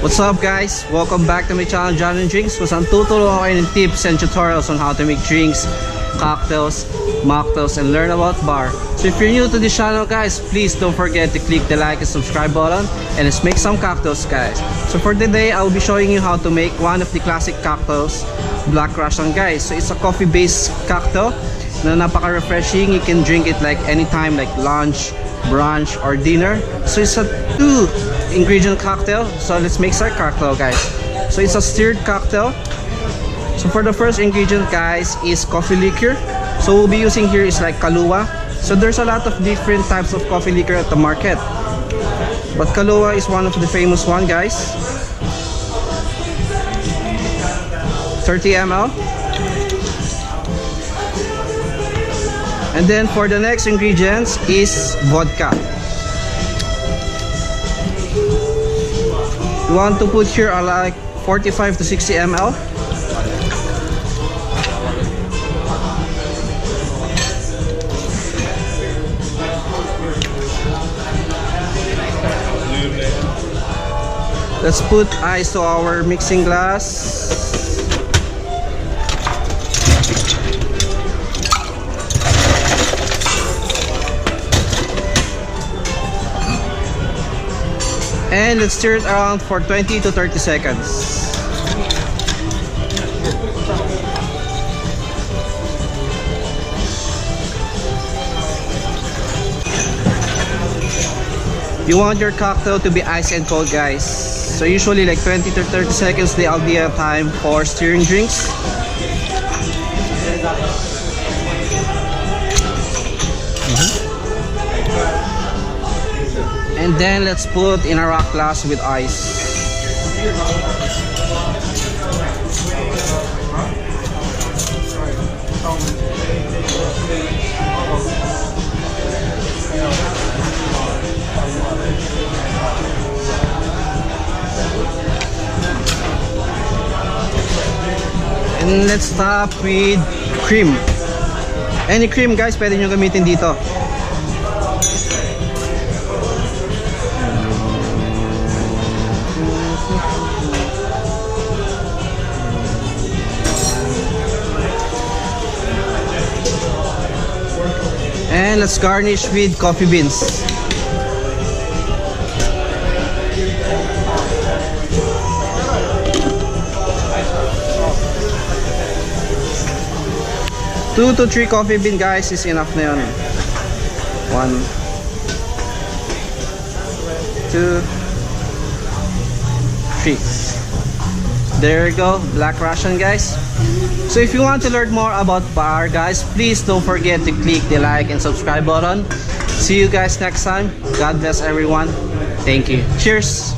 What's up guys? Welcome back to my channel John and Drinks, kung saan tutulungan ko kayo ng tips and tutorials on how to make drinks, cocktails, mocktails, and learn about bar. So if you're new to this channel guys, please don't forget to click the like and subscribe button, and let's make some cocktails guys. So for today, I'll be showing you how to make one of the classic cocktails, Black Russian guys. So it's a coffee based cocktail na napaka-refreshing. You can drink it like anytime, like lunch, brunch, or dinner. So it's a 2-ingredient cocktail. So let's make our cocktail guys. So it's a stirred cocktail. So for the first ingredient guys is coffee liquor. So we'll be using here is like Kahlua. So there's a lot of different types of coffee liquor at the market, but Kahlua is one of the famous one guys. 30 ml. And then for the next ingredients is vodka. You want to put here like 45 to 60 ml. Let's put ice to our mixing glass. And let's stir it around for 20 to 30 seconds. You want your cocktail to be ice and cold guys. So usually like 20 to 30 seconds the ideal time for stirring drinks. And then let's put in a rock glass with ice. And let's top with cream. Any cream guys, pwede nyo gamitin dito. And let's garnish with coffee beans. Two to 3 coffee bean guys is enough na yun. 1, 2, 3. There you go, Black Russian guys. So if you want to learn more about bar guys, please don't forget to click the like and subscribe button. See you guys next time. God bless everyone. Thank you. Cheers.